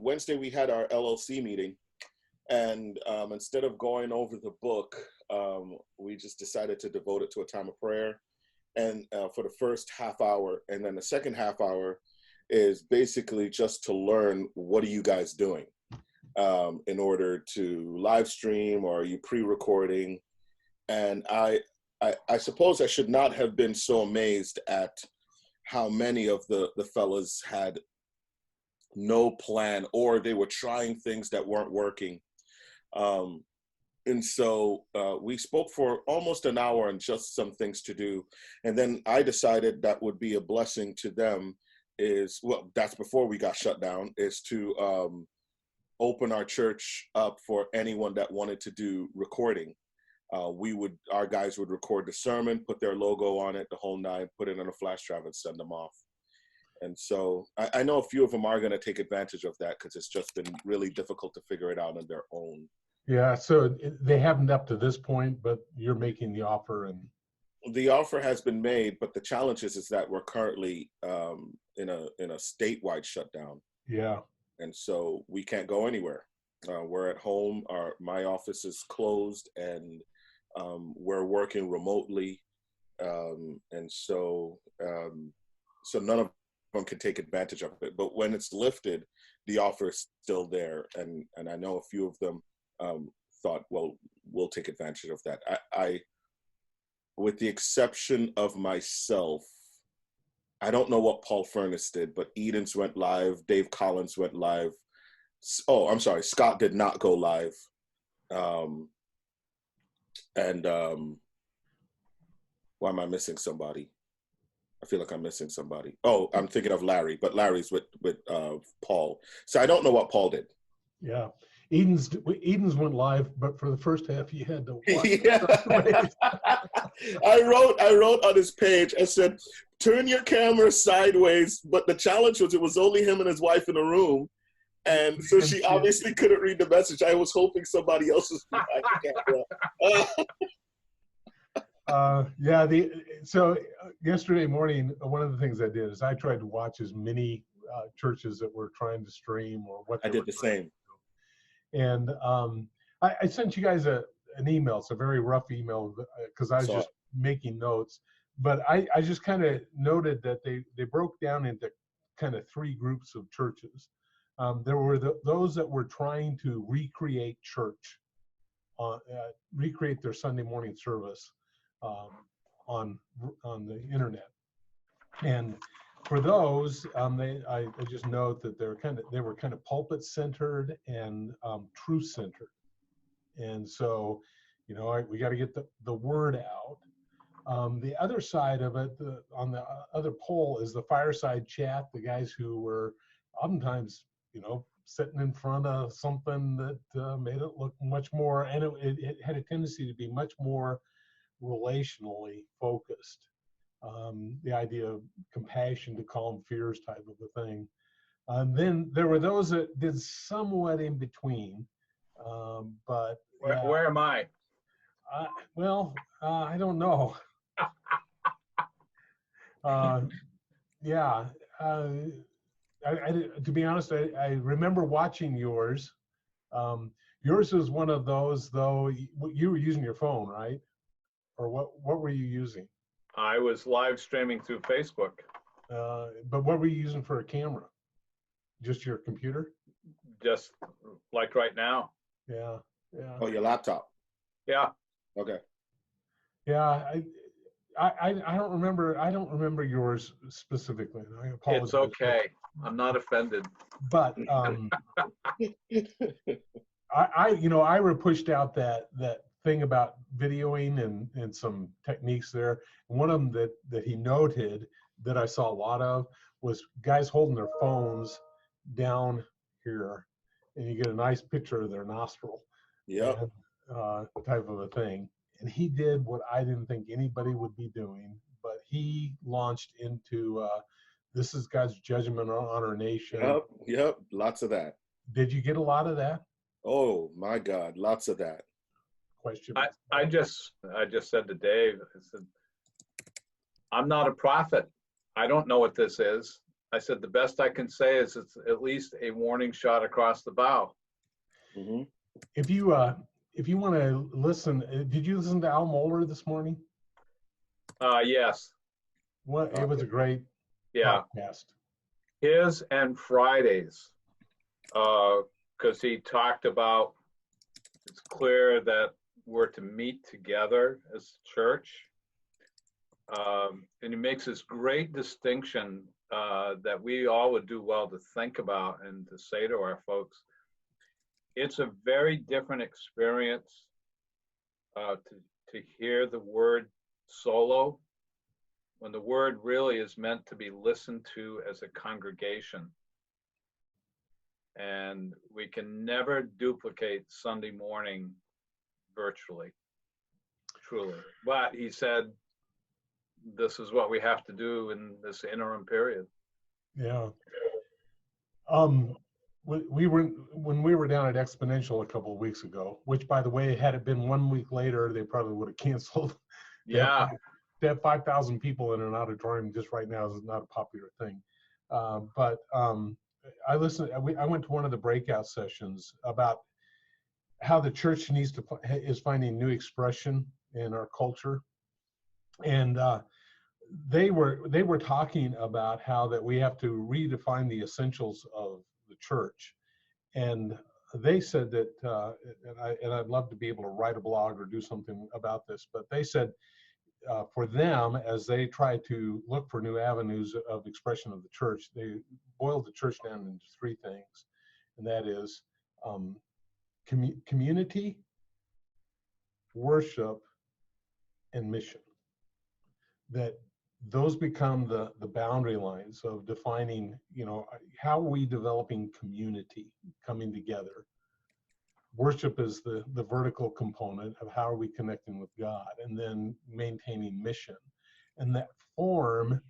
Wednesday we had our LLC meeting, and instead of going over the book, we just decided to devote it to a time of prayer, and for the first half hour, and then the second half hour is basically just to learn, what are you guys doing in order to live stream, or are you pre-recording? And I suppose I should not have been so amazed at how many of the fellas had no plan, or they were trying things that weren't working. And so we spoke for almost an hour on just some things to do. And then I decided that would be a blessing to them is, well, that's before we got shut down, is to open our church up for anyone that wanted to do recording. Our guys would record the sermon, put their logo on it, the whole nine, put it on a flash drive and send them off. And so I know a few of them are going to take advantage of that, because it's just been really difficult to figure it out on their own. Yeah, so they haven't up to this point, but you're making the offer. And the offer has been made, but the challenge is that we're currently in a statewide shutdown. Yeah. And so we can't go anywhere. We're at home. My office is closed, and we're working remotely. And so none of them can take advantage of it. But when it's lifted, the offer is still there. And I know a few of them thought, well, we'll take advantage of that. I, with the exception of myself, I don't know what Paul Furness did, but Edens went live, Dave Collins went live. Oh, I'm sorry, Scott did not go live. Why am I missing somebody? I feel like I'm missing somebody. Oh, I'm thinking of Larry, but Larry's with Paul. So I don't know what Paul did. Yeah. Edens went live, but for the first half, you had to watch. Yeah. I wrote on his page, I said, turn your camera sideways, but the challenge was it was only him and his wife in a room, and so she obviously couldn't read the message. I was hoping somebody else was behind the camera. So yesterday morning, one of the things I did is I tried to watch as many churches that were trying to stream or what. I did the same. And I sent you guys an email. It's a very rough email because I was just making notes. But I just kind of noted that they broke down into kind of three groups of churches. There were those that were trying to recreate church, recreate their Sunday morning service on the internet. And for those, I just note that they were kind of pulpit centered and truth centered, and so we got to get the word out. The other side of it, on the other pole, is the fireside chat. The guys who were oftentimes sitting in front of something that made it look much more, and it had a tendency to be much more relationally focused. The idea of compassion to calm fears type of a thing. Then there were those that did somewhat in between, but where am I? I don't know. To be honest, I remember watching yours. Yours was one of those, though. You were using your phone, right? Or what were you using? I was live streaming through Facebook. But what were you using for a camera? Just your computer? Just like right now. Yeah. Oh, your laptop. Yeah. Okay. Yeah, I don't remember. I don't remember yours specifically. I apologize. It's okay. I'm not offended. But Ira pushed out that thing about videoing and some techniques there. One of them that he noted that I saw a lot of was guys holding their phones down here, and you get a nice picture of their nostril. Yeah. Type of a thing. And he did what I didn't think anybody would be doing, but he launched into this is God's judgment on our nation. Yep. Lots of that. Did you get a lot of that? Oh my God, lots of that. Question. I just said to Dave, I said, I'm not a prophet. I don't know what this is. I said, the best I can say is it's at least a warning shot across the bow. Mm-hmm. If you want to listen, did you listen to Al Mohler this morning? Yes. What, it was a great podcast. His and Friday's, because he talked about, it's clear that we're to meet together as a church. And he makes this great distinction that we all would do well to think about and to say to our folks. It's a very different experience to hear the word solo, when the word really is meant to be listened to as a congregation. And we can never duplicate Sunday morning virtually, truly. But he said, this is what we have to do in this interim period. Yeah. When we were down at Exponential a couple of weeks ago, which, by the way, had it been 1 week later, they probably would have canceled. Yeah. To have 5,000 people in an auditorium just right now is not a popular thing. But I listened. I went to one of the breakout sessions about how the church is finding new expression in our culture, and they were talking about how that we have to redefine the essentials of the church, and they said that, and I'd love to be able to write a blog or do something about this, but they said for them, as they try to look for new avenues of expression of the church, they boiled the church down into three things, and that is community, worship, and mission. That those become the boundary lines of defining, how are we developing community coming together. Worship is the vertical component of how are we connecting with God, and then maintaining mission. And that form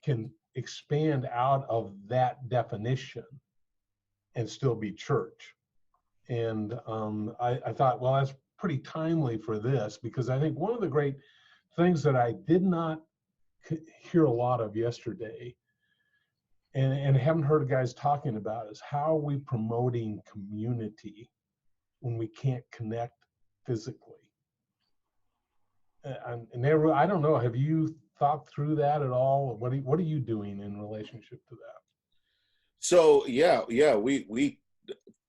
can expand out of that definition and still be church. And I thought, well, that's pretty timely for this, because I think one of the great things that I did not hear a lot of yesterday, and haven't heard guys talking about, is how are we promoting community when we can't connect physically. And Nehru, I don't know, have you thought through that at all? What are you doing in relationship to that? So yeah, we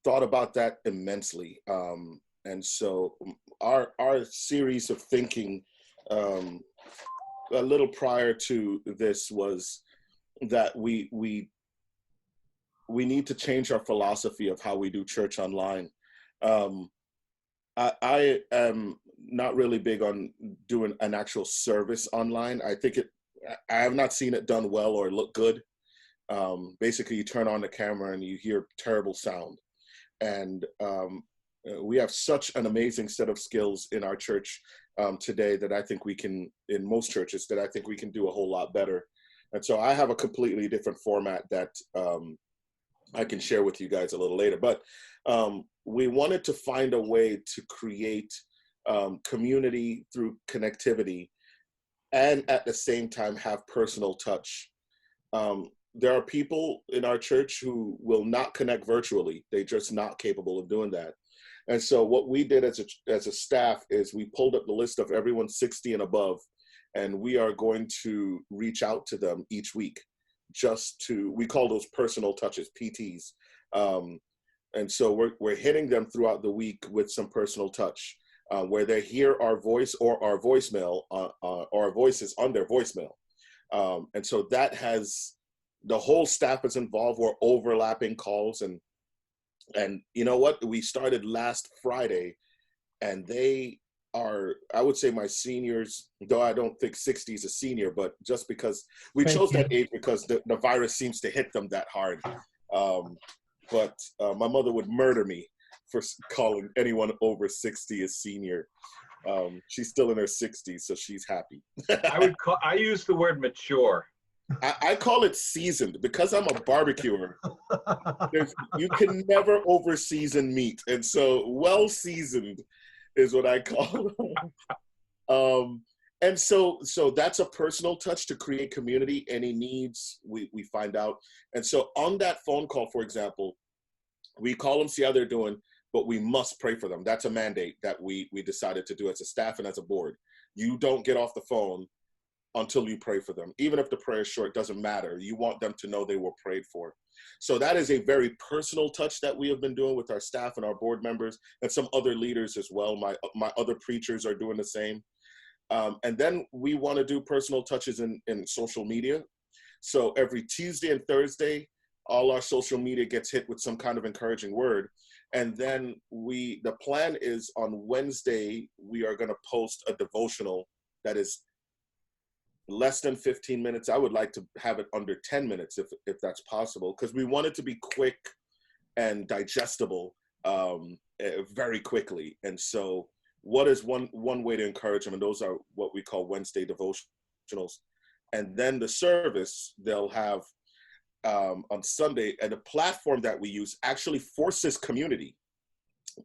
thought about that immensely, and so our series of thinking a little prior to this was that we need to change our philosophy of how we do church online. I am not really big on doing an actual service online. I have not seen it done well or look good. Basically, you turn on the camera and you hear terrible sound. And we have such an amazing set of skills in our church today that I think we can, in most churches, that I think we can do a whole lot better. And so I have a completely different format that I can share with you guys a little later. But we wanted to find a way to create community through connectivity and at the same time have personal touch. There are people in our church who will not connect virtually. They're just not capable of doing that. And so what we did as a staff is we pulled up the list of everyone 60 and above, and we are going to reach out to them each week we call those personal touches, PTs. And so we're hitting them throughout the week with some personal touch, where they hear our voice or our voicemail, or our voices on their voicemail. And so that has, the whole staff is involved. We're overlapping calls, and you know what? We started last Friday, and they are, I would say, my seniors, though I don't think 60 is a senior, but just because we chose that age because the virus seems to hit them that hard. But my mother would murder me for calling anyone over 60 a senior. She's still in her 60s, so she's happy. I use the word mature. I call it seasoned because I'm a barbecuer. You can never over season meat, and so well seasoned is what I call them. And so that's a personal touch to create community. Any needs, we find out. And so on that phone call, for example, we call them, see how they're doing, but we must pray for them. That's a mandate that we decided to do as a staff and as a board. You don't get off the phone until you pray for them. Even if the prayer is short, doesn't matter. You want them to know they were prayed for. So that is a very personal touch that we have been doing with our staff and our board members and some other leaders as well. My other preachers are doing the same. And then we want to do personal touches in social media. So every Tuesday and Thursday, all our social media gets hit with some kind of encouraging word. And then the plan is on Wednesday, we are going to post a devotional that is less than 15 minutes. I would like to have it under 10 minutes if that's possible, because we want it to be quick and digestible very quickly. And so what is one way to encourage them? And those are what we call Wednesday devotionals. And then the service they'll have on Sunday, and the platform that we use actually forces community.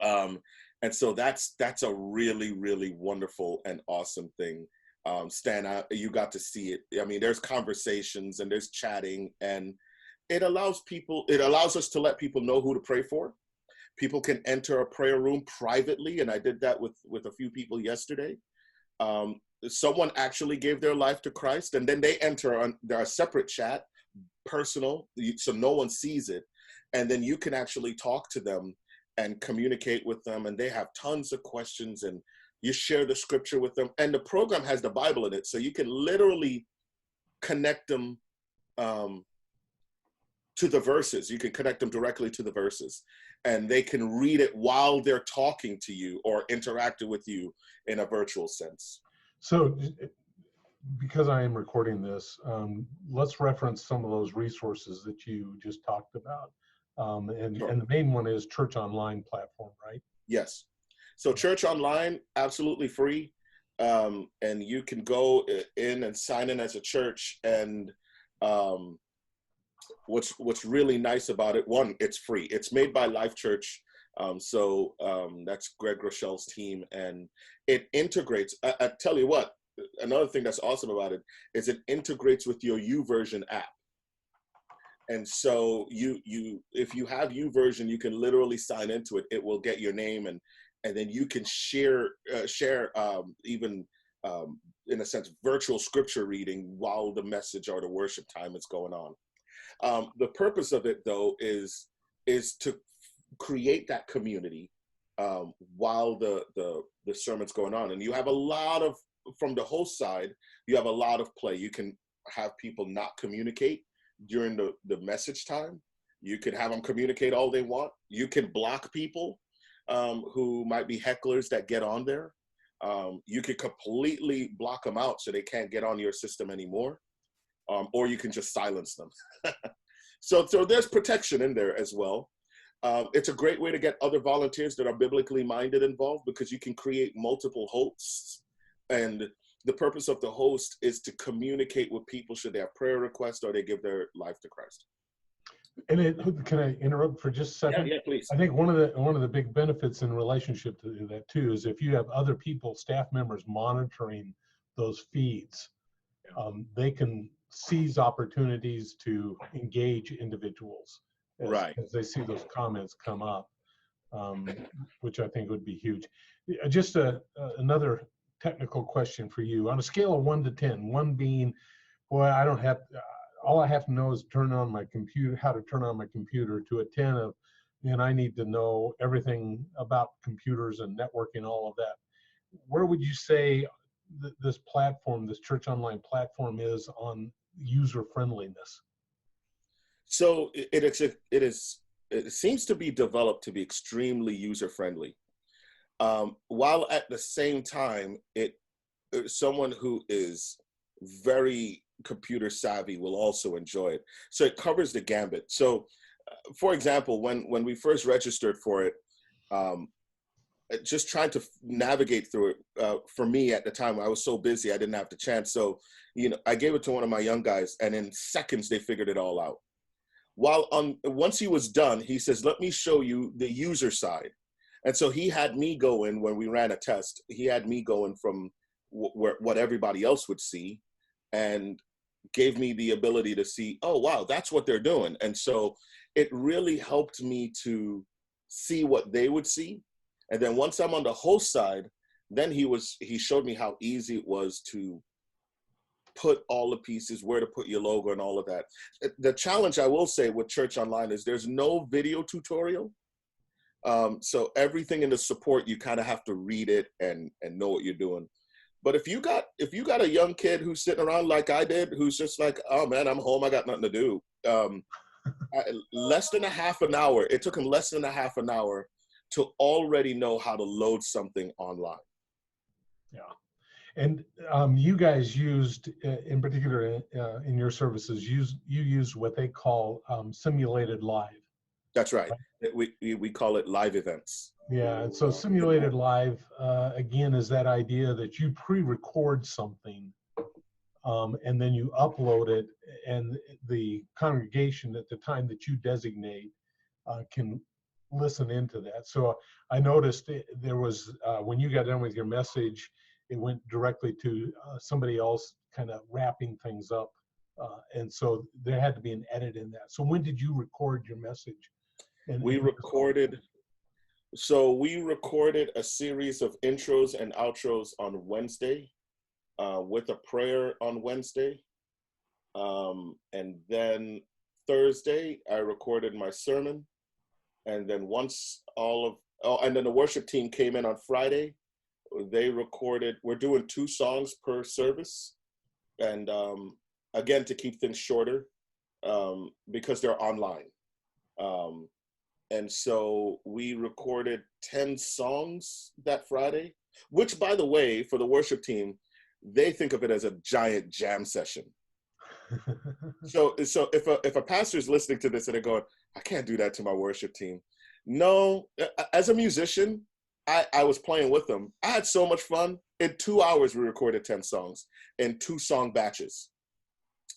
And so that's a really, really wonderful and awesome thing. Stan, you got to see it. I mean, there's conversations and there's chatting, and it allows us to let people know who to pray for. People can enter a prayer room privately, and I did that with a few people yesterday. Someone actually gave their life to Christ, and then they enter on their separate chat, personal, so no one sees it, and then you can actually talk to them and communicate with them, and they have tons of questions, and you share the scripture with them. And the program has the Bible in it, so you can literally connect them to the verses. You can connect them directly to the verses, and they can read it while they're talking to you or interacting with you in a virtual sense. So because I am recording this, let's reference some of those resources that you just talked about. Sure. And the main one is Church Online platform, right? Yes. So Church Online, absolutely free. And you can go in and sign in as a church. And what's really nice about it, one, it's free. It's made by Life Church. So that's Greg Rochelle's team. And it integrates, I tell you what, another thing that's awesome about it is it integrates with your YouVersion app. And so if you have YouVersion, you can literally sign into it. It will get your name, and then you can share even in a sense virtual scripture reading while the message or the worship time is going on. The purpose of it, though, is to create that community while the sermon's going on. And you have a lot of, from the host side, you have a lot of play. You can have people not communicate during the message time. You can have them communicate all they want. You can block people who might be hecklers that get on there. You can completely block them out so they can't get on your system anymore. Or you can just silence them. So there's protection in there as well. It's a great way to get other volunteers that are biblically minded involved, because you can create multiple hosts. And the purpose of the host is to communicate with people should they have prayer requests or they give their life to Christ. And can I interrupt for just a second? Yeah, please. I think one of the big benefits in relationship to that too is if you have other people, staff members monitoring those feeds, they can seize opportunities to engage individuals as they see those comments come up, which I think would be huge. Just another technical question for you. On a scale of 1 to 10, 1 being, boy, all I have to know is turn on my computer, how to turn on my computer, to a 10 of, and I need to know everything about computers and networking, all of that. Where would you say this platform, this Church Online platform, is on user friendliness? So it seems to be developed to be extremely user friendly. While at the same time, someone who is very computer savvy will also enjoy it. So it covers the gambit. So, for example, when we first registered for it, just trying to navigate through it, for me at the time, I was so busy, I didn't have the chance. So, I gave it to one of my young guys, and in seconds, they figured it all out. Once he was done, he says, "Let me show you the user side." And so he had me go in when we ran a test. He had me go in from what everybody else would see, and gave me the ability to see, oh, wow, that's what they're doing. And so it really helped me to see what they would see. And then once I'm on the host side, then he showed me how easy it was to put all the pieces, where to put your logo and all of that. The challenge I will say with Church Online is there's no video tutorial. So everything in the support, you kind of have to read it and know what you're doing. But if you got a young kid who's sitting around like I did, who's just like, oh man, I'm home, I got nothing to do. Less than a half an hour, it took him less than a half an hour to already know how to load something online. Yeah. And you guys used, in particular in your services, you used what they call simulated live. That's right. We call it live events. Yeah, and so simulated live, again, is that idea that you pre-record something and then you upload it, and the congregation at the time that you designate can listen into that. So I noticed there was, when you got done with your message, it went directly to somebody else kind of wrapping things up. And so there had to be an edit in that. So when did you record your message? We recorded a series of intros and outros on Wednesday, with a prayer on Wednesday. And then Thursday, I recorded my sermon. And then and then the worship team came in on Friday. They recorded, we're doing 2 songs per service. And again, to keep things shorter, because they're online. And so we recorded 10 songs that Friday, which, by the way, for the worship team, they think of it as a giant jam session. So if a pastor is listening to this and they're going, I can't do that to my worship team. No, as a musician, I was playing with them. I had so much fun. In 2 hours, we recorded 10 songs in 2 song batches.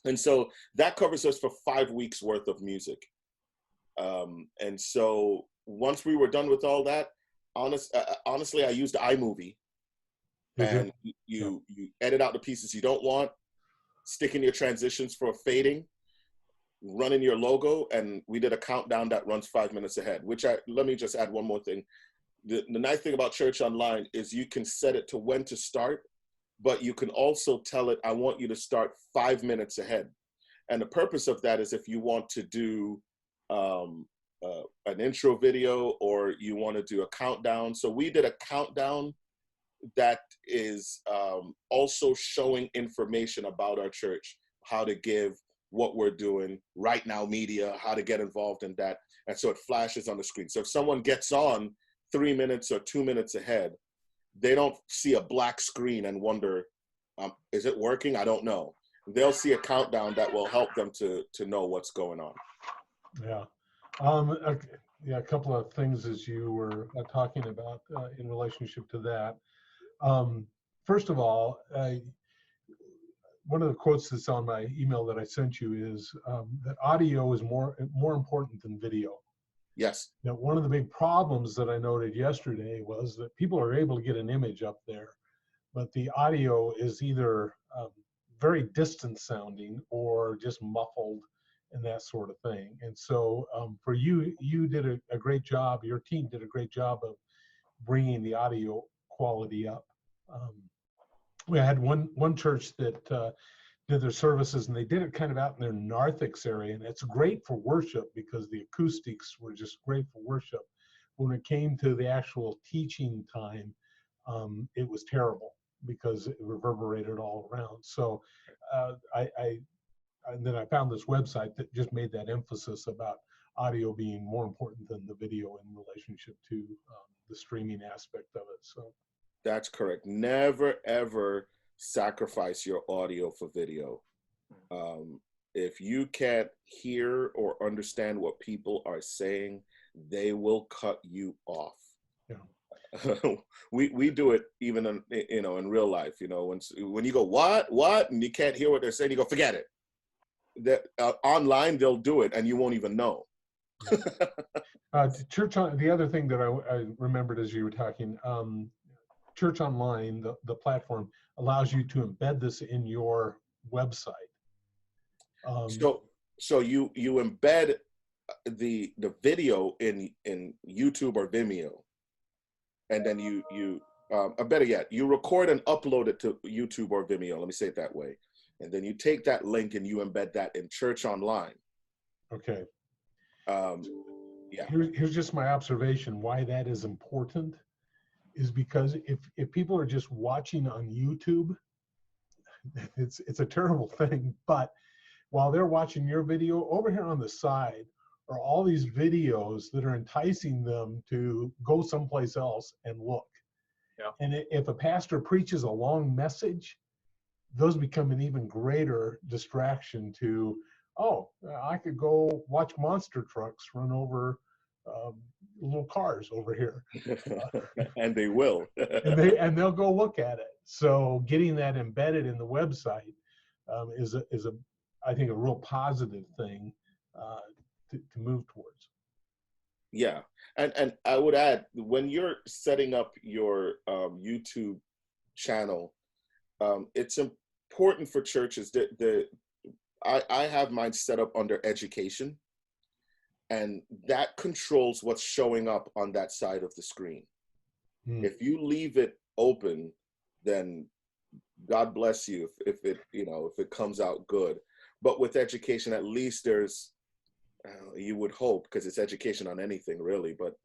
And so that covers us for 5 weeks worth of music. And so once we were done with all that, honestly, I used iMovie, and you edit out the pieces you don't want, stick in your transitions for fading, run in your logo, and we did a countdown that runs 5 minutes ahead, let me just add one more thing. The nice thing about Church Online is you can set it to when to start, but you can also tell it, I want you to start 5 minutes ahead. And the purpose of that is if you want to do an intro video, or you want to do a countdown. So we did a countdown that is also showing information about our church, how to give, what we're doing, Right Now Media, how to get involved in that. And so it flashes on the screen. So if someone gets on 3 minutes or 2 minutes ahead, they don't see a black screen and wonder, is it working? I don't know. They'll see a countdown that will help them to know what's going on. Yeah. Yeah, a couple of things as you were talking about in relationship to that. First of all, one of the quotes that's on my email that I sent you is that audio is more important than video. Yes. Now, one of the big problems that I noted yesterday was that people are able to get an image up there, but the audio is either very distant sounding or just muffled and that sort of thing. And so for you did a great job, your team did a great job of bringing the audio quality up. We had one church that did their services, and they did it kind of out in their narthex area, and it's great for worship because the acoustics were just great for worship. When it came to the actual teaching time, it was terrible because it reverberated all around. So and then I found this website that just made that emphasis about audio being more important than the video in relationship to the streaming aspect of it. So that's correct. Never, ever sacrifice your audio for video. If you can't hear or understand what people are saying, they will cut you off. Yeah. we do it even in real life. When you go what and you can't hear what they're saying, you go, forget it. That online they'll do it and you won't even know. Church on, the other thing that I remembered as you were talking, Church Online, the platform, allows you to embed this in your website. So you embed the video in YouTube or Vimeo, and then you better yet, you record and upload it to YouTube or Vimeo. Let me say it that way, and then you take that link and you embed that in Church Online. Okay. Yeah. Here's just my observation why that is important is because if people are just watching on YouTube, it's a terrible thing. But while they're watching your video, over here on the side are all these videos that are enticing them to go someplace else and look. Yeah. And if a pastor preaches a long message, those become an even greater distraction to, oh, I could go watch monster trucks run over little cars over here. And they will. and they'll go look at it. So getting that embedded in the website is I think a real positive thing to move towards. Yeah, and I would add, when you're setting up your YouTube channel, it's important for churches that I have mine set up under education, and that controls what's showing up on that side of the screen. If you leave it open, then God bless you if it comes out good. But with education, at least there's you would hope, because it's education on anything really, but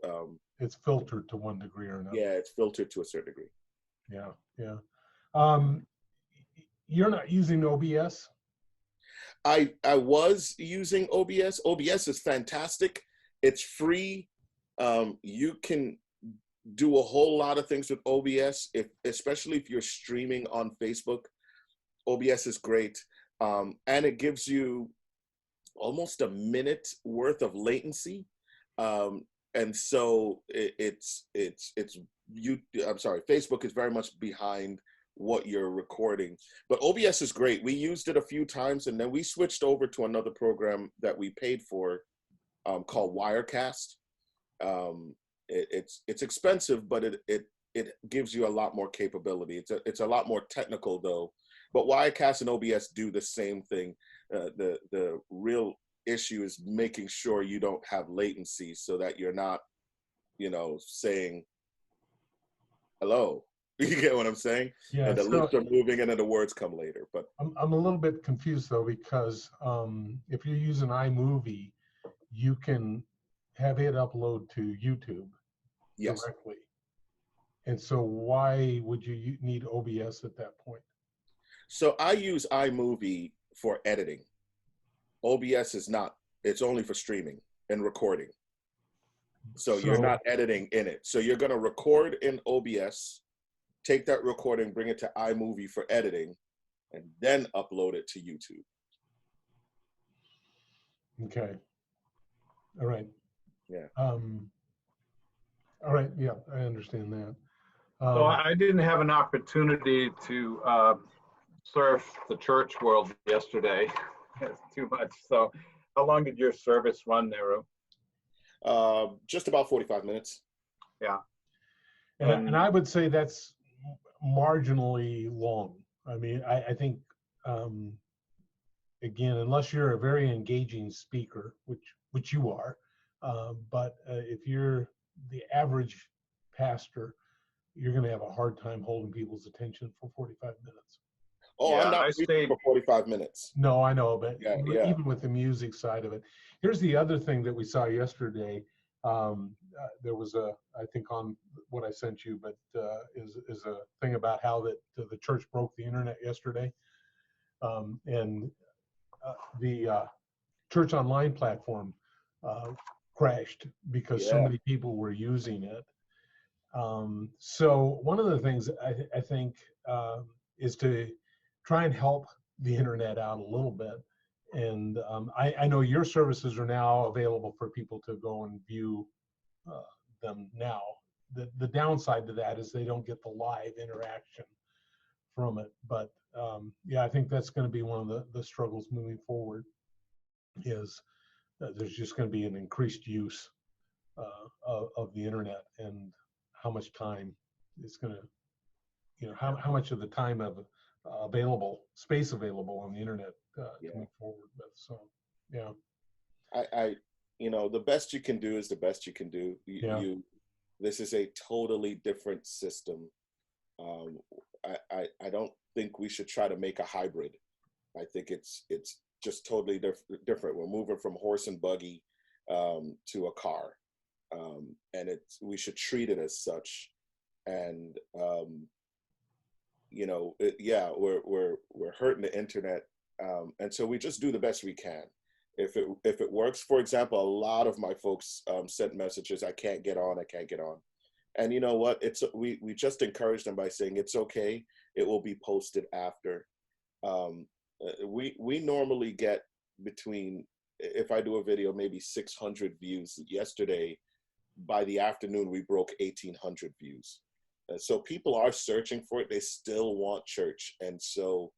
it's filtered to one degree or another. Yeah, it's filtered to a certain degree. Yeah. You're not using OBS? I was using OBS. OBS is fantastic. It's free. You can do a whole lot of things with OBS, especially if you're streaming on Facebook. OBS is great, and it gives you almost a minute worth of latency, and so Facebook is very much behind what you're recording, but OBS is great. We used it a few times, and then we switched over to another program that we paid for, called Wirecast. It's expensive, but it gives you a lot more capability. It's a lot more technical though, but Wirecast and OBS do the same thing. The real issue is making sure you don't have latency, so that you're not, saying hello. You get what I'm saying? Yeah. And the lips are moving, and then the words come later. But I'm a little bit confused though, because if you use an iMovie, you can have it upload to YouTube directly. And so why would you need OBS at that point? So I use iMovie for editing. OBS is not. It's only for streaming and recording. So you're not editing in it. So you're going to record in OBS, take that recording, bring it to iMovie for editing, and then upload it to YouTube. Okay. All right. Yeah. All right. Yeah, I understand that. So I didn't have an opportunity to surf the church world yesterday. Too much. So how long did your service run, Nehru? Just about 45 minutes. Yeah. And I would say that's marginally long. I mean, I think, again, unless you're a very engaging speaker, which you are, but if you're the average pastor, you're going to have a hard time holding people's attention for 45 minutes. Oh, yeah, I'm not staying for 45 minutes. No, I know, but yeah. Even with the music side of it. Here's the other thing that we saw yesterday. There was I think on what I sent you, but is a thing about how that the church broke the internet yesterday. And the church online platform crashed because so many people were using it. So one of the things I think is to try and help the internet out a little bit. And I know your services are now available for people to go and view them now. The downside to that is they don't get the live interaction from it. But yeah, I think that's going to be one of the struggles moving forward, is there's just going to be an increased use of the internet, and how much time it's going to how much of the time of space available on the internet to move forward with. So, yeah. I the best you can do is the best you can do. This is a totally different system. I don't think we should try to make a hybrid. I think it's just totally different. We're moving from horse and buggy to a car, and we should treat it as such. And we're hurting the internet, and so we just do the best we can. If it works, for example, a lot of my folks sent messages, I can't get on, and you know what? We just encourage them by saying it's okay. It will be posted after. We normally get between, if I do a video, maybe 600 views. Yesterday, by the afternoon, we broke 1,800 views. So people are searching for it. They still want church. And so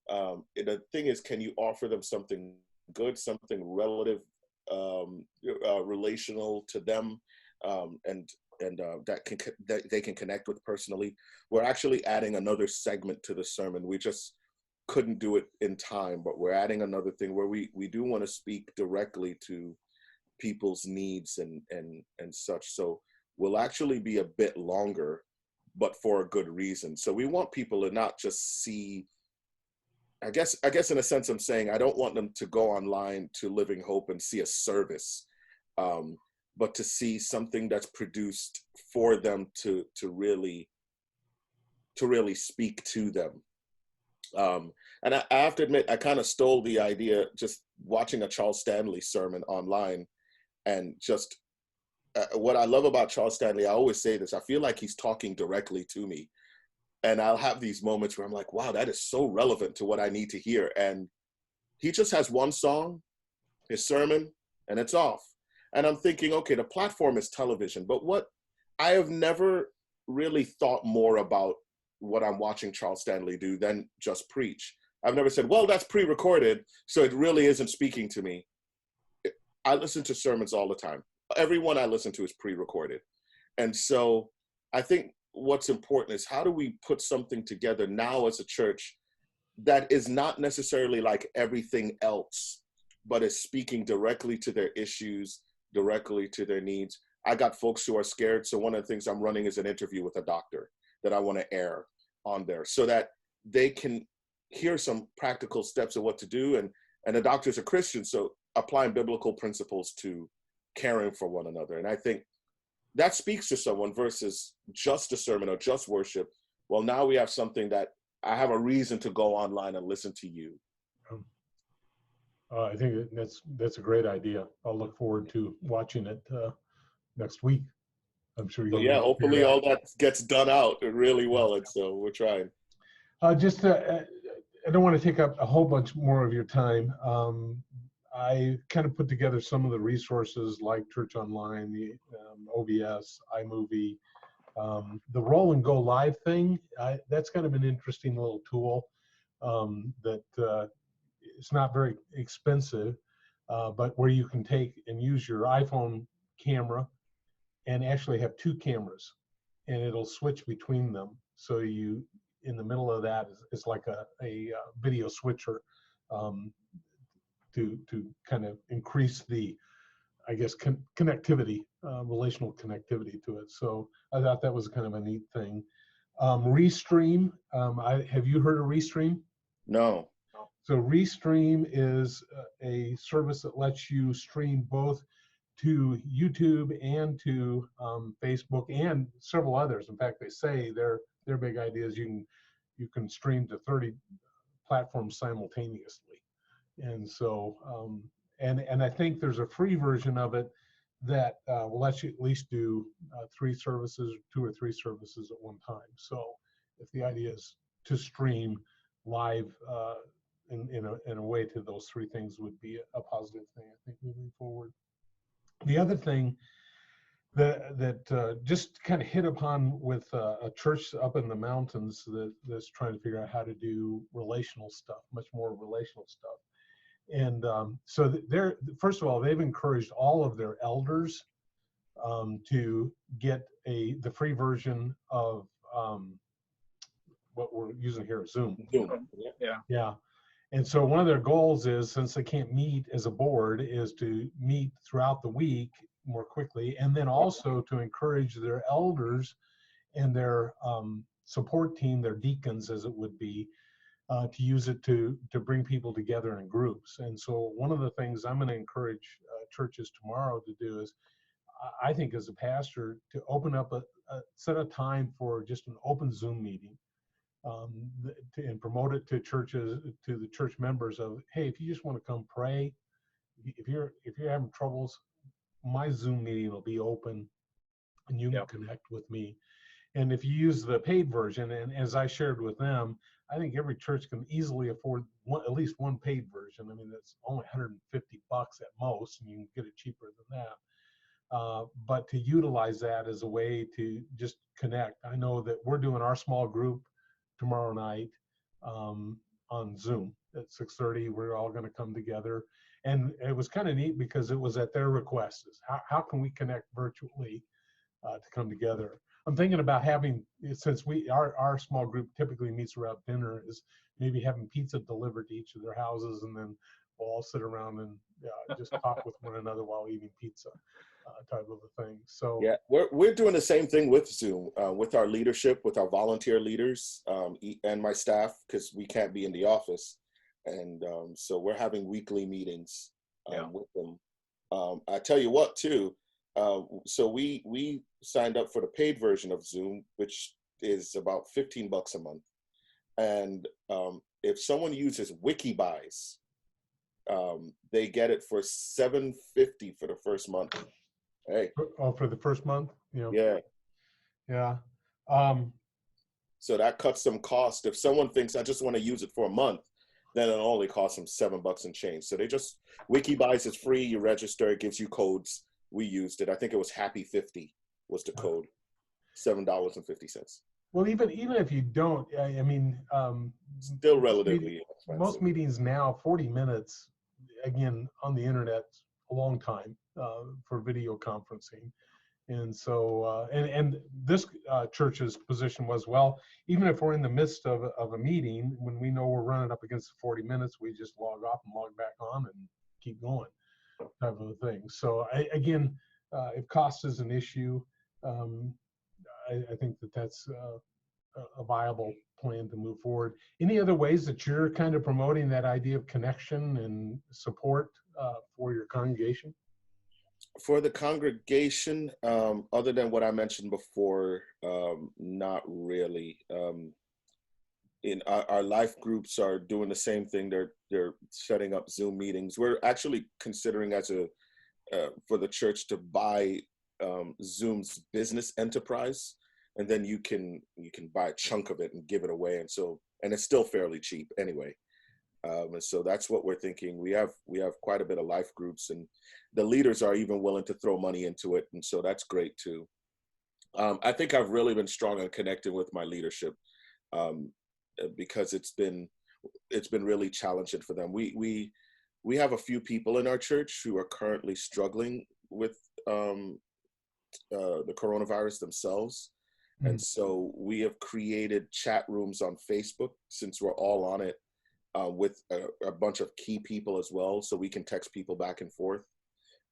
the thing is, can you offer them something good, something relative, relational to them, and that they can connect with personally? We're actually adding another segment to the sermon. We just couldn't do it in time, but we're adding another thing where we do want to speak directly to people's needs and such. So we'll actually be a bit longer, but for a good reason. So we want people to not just see, I guess in a sense I'm saying, I don't want them to go online to Living Hope and see a service, but to see something that's produced for them to really speak to them. And I have to admit, I kind of stole the idea just watching a Charles Stanley sermon online, and just what I love about Charles Stanley, I always say this, I feel like he's talking directly to me. And I'll have these moments where I'm like, wow, that is so relevant to what I need to hear. And he just has one song, his sermon, and it's off. And I'm thinking, okay, the platform is television, but what I have never really thought more about what I'm watching Charles Stanley do than just preach. I've never said, well, that's pre-recorded, so it really isn't speaking to me. I listen to sermons all the time. Everyone I listen to is pre-recorded. And so I think what's important is, how do we put something together now as a church that is not necessarily like everything else, but is speaking directly to their issues, directly to their needs. I got folks who are scared. So one of the things I'm running is an interview with a doctor that I want to air on there so that they can hear some practical steps of what to do. And the doctor's a Christian, so applying biblical principles to caring for one another. And I think that speaks to someone versus just a sermon or just worship. Well, now we have something that I have a reason to go online and listen to you. I think that's a great idea. I'll look forward to watching it next week. I'm sure you'll. Yeah, hopefully all that gets done out really well, and so we're trying. I don't want to take up a whole bunch more of your time. I kind of put together some of the resources like Church Online, the OBS, iMovie, the Roll and Go Live thing. That's kind of an interesting little tool that it's not very expensive, but where you can take and use your iPhone camera and actually have two cameras, and it'll switch between them. So you, in the middle of that is like a video switcher to kind of increase the, I guess, connectivity, relational connectivity to it. So I thought that was kind of a neat thing. Restream, have you heard of Restream? No. So Restream is a service that lets you stream both to YouTube and to Facebook and several others. In fact, they say their big idea is you can stream to 30 platforms simultaneously. And so, and I think there's a free version of it that will let you at least do 2 or 3 services at one time. So if the idea is to stream live in a way to those 3 things would be a positive thing, I think, moving forward. The other thing that just kind of hit upon with a church up in the mountains that's trying to figure out how to do relational stuff, much more relational stuff. And so they're, first of all, they've encouraged all of their elders to get the free version of what we're using here, Zoom. Zoom. Yeah. Yeah. And so one of their goals is, since they can't meet as a board, is to meet throughout the week more quickly, and then also to encourage their elders and their support team, their deacons as it would be, to use it to bring people together in groups. And so one of the things I'm going to encourage churches tomorrow to do is, I think as a pastor, to open up a set of time for just an open Zoom meeting, and promote it to churches, to the church members of, hey, if you just want to come pray, if you're having troubles, my Zoom meeting will be open and you can connect with me. And if you use the paid version, and as I shared with them, I think every church can easily afford at least one paid version. I mean, that's only $150 at most, and you can get it cheaper than that. But to utilize that as a way to just connect. I know that we're doing our small group tomorrow night on Zoom at 6:30. We're all going to come together. And it was kind of neat because it was at their request. How can we connect virtually to come together? I'm thinking about having, since our small group typically meets around dinner, is maybe having pizza delivered to each of their houses, and then we'll all sit around and just talk with one another while eating pizza, type of a thing. So yeah, we're doing the same thing with Zoom, with our leadership, with our volunteer leaders, and my staff, because we can't be in the office, and so we're having weekly meetings with them. I tell you what, too. So we signed up for the paid version of Zoom, which is about $15 a month. And if someone uses WikiBuys, they get it for $7.50 for the first month. Hey. Oh, for the first month? Yeah. Yeah. So that cuts some cost. If someone thinks I just want to use it for a month, then it'll only cost them $7 and change. So WikiBuys is free. You register, it gives you codes. We used it. I think it was Happy 50 was the code, $7.50. Well, even if you don't, I mean, still relatively expensive. Most meetings now, 40 minutes, again, on the internet, a long time for video conferencing. And so, and this church's position was, well, even if we're in the midst of a meeting, when we know we're running up against 40 minutes, we just log off and log back on and keep going, type of a thing. So again, if cost is an issue, I think that's a viable plan to move forward. Any other ways that you're kind of promoting that idea of connection and support for your congregation? For the congregation, other than what I mentioned before, not really. In our life groups are doing the same thing. They're setting up Zoom meetings. We're actually considering for the church to buy Zoom's business enterprise, and then you can buy a chunk of it and give it away, and it's still fairly cheap anyway. And so that's what we're thinking. We have quite a bit of life groups, and the leaders are even willing to throw money into it, and so that's great too. I think I've really been strong on connecting with my leadership, because it's been really challenging for them. We have a few people in our church who are currently struggling with the coronavirus themselves. And so we have created chat rooms on Facebook, since we're all on it, with a bunch of key people as well, so we can text people back and forth.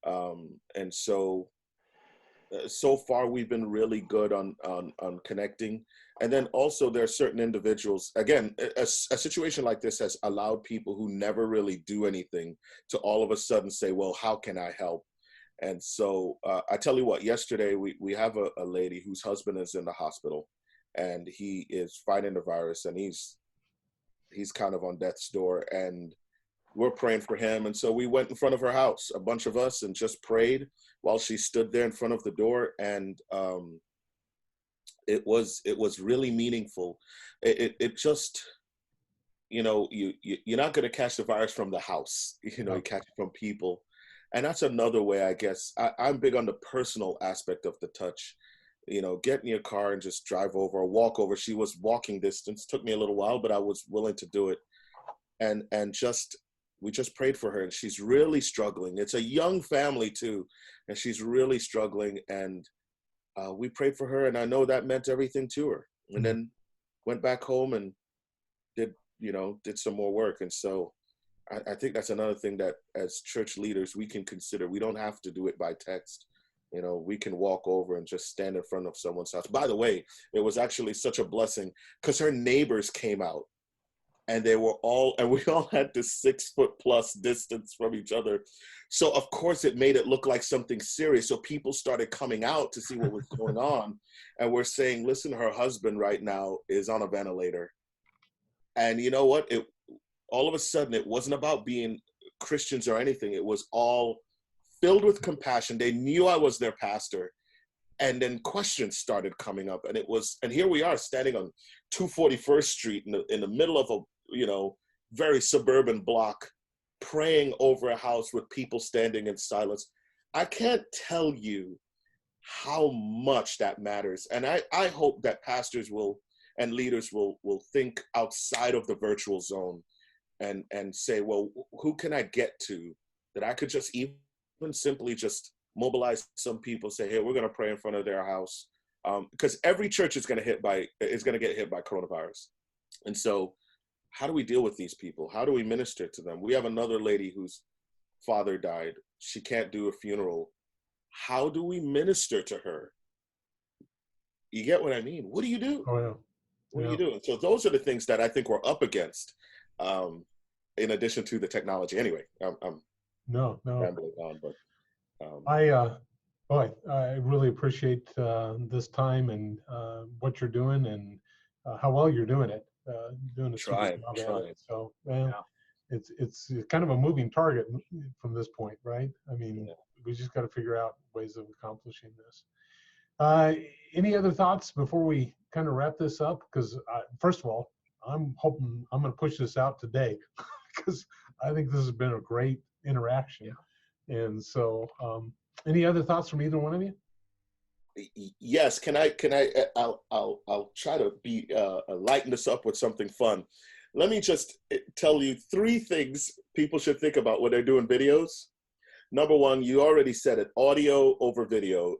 And so far we've been really good on connecting. And then also there are certain individuals, again, a situation like this has allowed people who never really do anything to all of a sudden say, well, how can I help? And so I tell you what, yesterday we have a lady whose husband is in the hospital, and he is fighting the virus, and he's kind of on death's door, and we're praying for him. And so we went in front of her house, a bunch of us, and just prayed while she stood there in front of the door. And it was really meaningful. It just, you're not going to catch the virus from the house, you catch it from people. And that's another way, I guess. I'm big on the personal aspect of the touch. Get in your car and just drive over or walk over. She was walking distance. Took me a little while, but I was willing to do it. And we just prayed for her, and she's really struggling. It's a young family too, and she's really struggling. And we prayed for her, and I know that meant everything to her. And then went back home and did some more work. And so I think that's another thing that as church leaders, we can consider. We don't have to do it by text. We can walk over and just stand in front of someone's house. By the way, it was actually such a blessing because her neighbors came out and we all had this 6-foot+ distance from each other. So of course it made it look like something serious. So people started coming out to see what was going on. And we're saying, listen, her husband right now is on a ventilator. And you know what? All of a sudden, it wasn't about being Christians or anything. It was all filled with compassion. They knew I was their pastor. And then questions started coming up. And here we are standing on 241st Street in the middle of a, very suburban block, praying over a house with people standing in silence. I can't tell you how much that matters. And I hope that pastors and leaders will think outside of the virtual zone and say, well, who can I get to that I could just even simply just mobilize some people, say, hey, we're going to pray in front of their house. Because every church is going to get hit by coronavirus. And so how do we deal with these people? How do we minister to them? We have another lady whose father died. She can't do a funeral. How do we minister to her? You get what I mean? What do you do? Oh, yeah. What do you do? And so those are the things that I think we're up against, in addition to the technology. Anyway, I'm rambling on, but I really appreciate this time and what you're doing and how well you're doing it. Doing a super job at it. So it's kind of a moving target from this point, right? I mean, we just got to figure out ways of accomplishing this. Any other thoughts before we kind of wrap this up? Because first of all, I'm hoping I'm going to push this out today because I think this has been a great interaction. Yeah. And so, any other thoughts from either one of you? Yes. I'll try to be lighten this up with something fun. Let me just tell you 3 things people should think about when they're doing videos. Number 1, you already said it, audio over video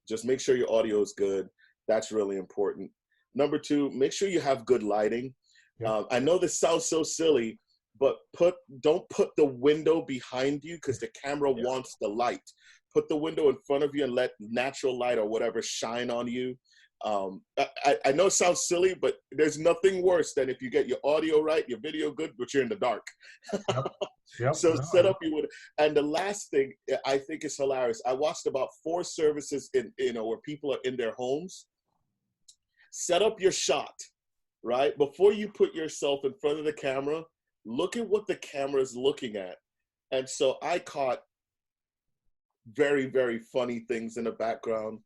just make sure your audio is good. That's really important. Number 2, make sure you have good lighting. Yeah. I know this sounds so silly, but don't put the window behind you because the camera wants the light. Put the window in front of you and let natural light or whatever shine on you. I know it sounds silly, but there's nothing worse than if you get your audio right, your video good, but you're in the dark. Yep. So set up your window. And the last thing I think is hilarious. I watched about 4 services where people are in their homes. Set up your shot, right? Before you put yourself in front of the camera, look at what the camera is looking at. And so I caught very, very funny things in the background.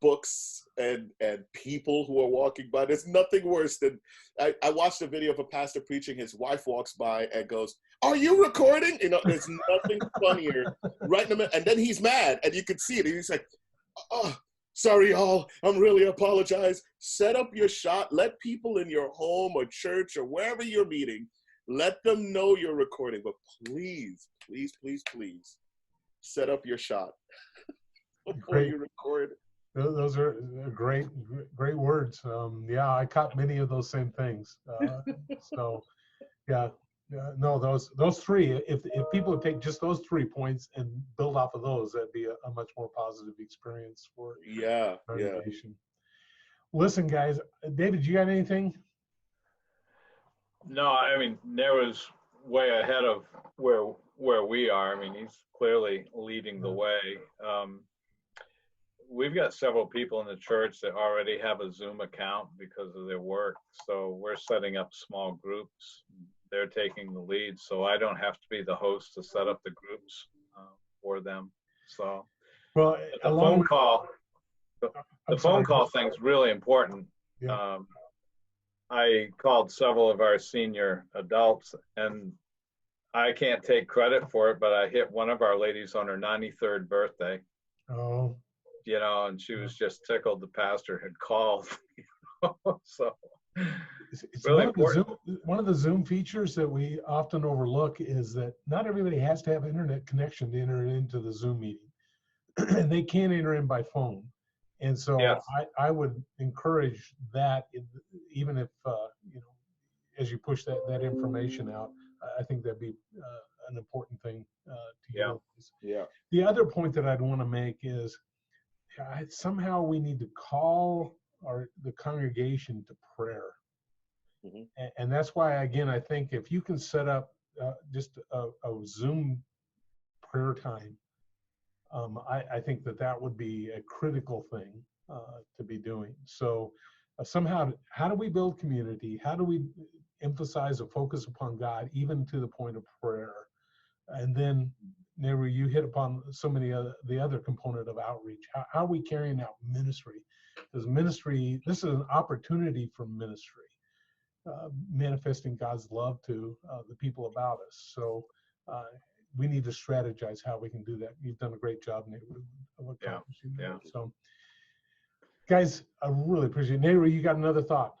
Books and people who are walking by. There's nothing worse than I watched a video of a pastor preaching. His wife walks by and goes, "Are you recording?" There's nothing funnier right in the middle. And then he's mad, and you can see it. And he's like, "Oh, sorry, y'all. I'm really apologize." Set up your shot. Let people in your home or church or wherever you're meeting, let them know you're recording. But please, please, please, please, set up your shot before you record. Those are great words. Yeah, I caught many of those same things. So, no, those 3. If people would take just those 3 points and build off of those, that'd be a much more positive experience for congregation. Listen, guys, David, you got anything? No, I mean, Nehru's way ahead of where we are. I mean, he's clearly leading the way. We've got several people in the church that already have a Zoom account because of their work. So we're setting up small groups. They're taking the lead. So I don't have to be the host to set up the groups for them. So the phone call thing's really important. Yeah. I called several of our senior adults, and I can't take credit for it, but I hit one of our ladies on her 93rd birthday. Oh. And she was just tickled the pastor had called. So it's really important. One of the Zoom features that we often overlook is that not everybody has to have internet connection to enter into the Zoom meeting. They can enter in by phone. And so Yes. I would encourage that, even if, as you push that information out, I think that'd be an important thing to Yeah. utilize. Yeah. The other point that I'd want to make is somehow we need to call the congregation to prayer. Mm-hmm. And that's why, again, I think if you can set up just a Zoom prayer time, I think that would be a critical thing to be doing. So somehow, how do we build community? How do we emphasize a focus upon God, even to the point of prayer? And then, Nehru, you hit upon so many the other component of outreach. How are we carrying out ministry? Because ministry, this is an opportunity for ministry, manifesting God's love to the people about us. So we need to strategize how we can do that. You've done a great job, Nehru, of accomplishing that. So, guys, I really appreciate it. Nehru, you got another thought?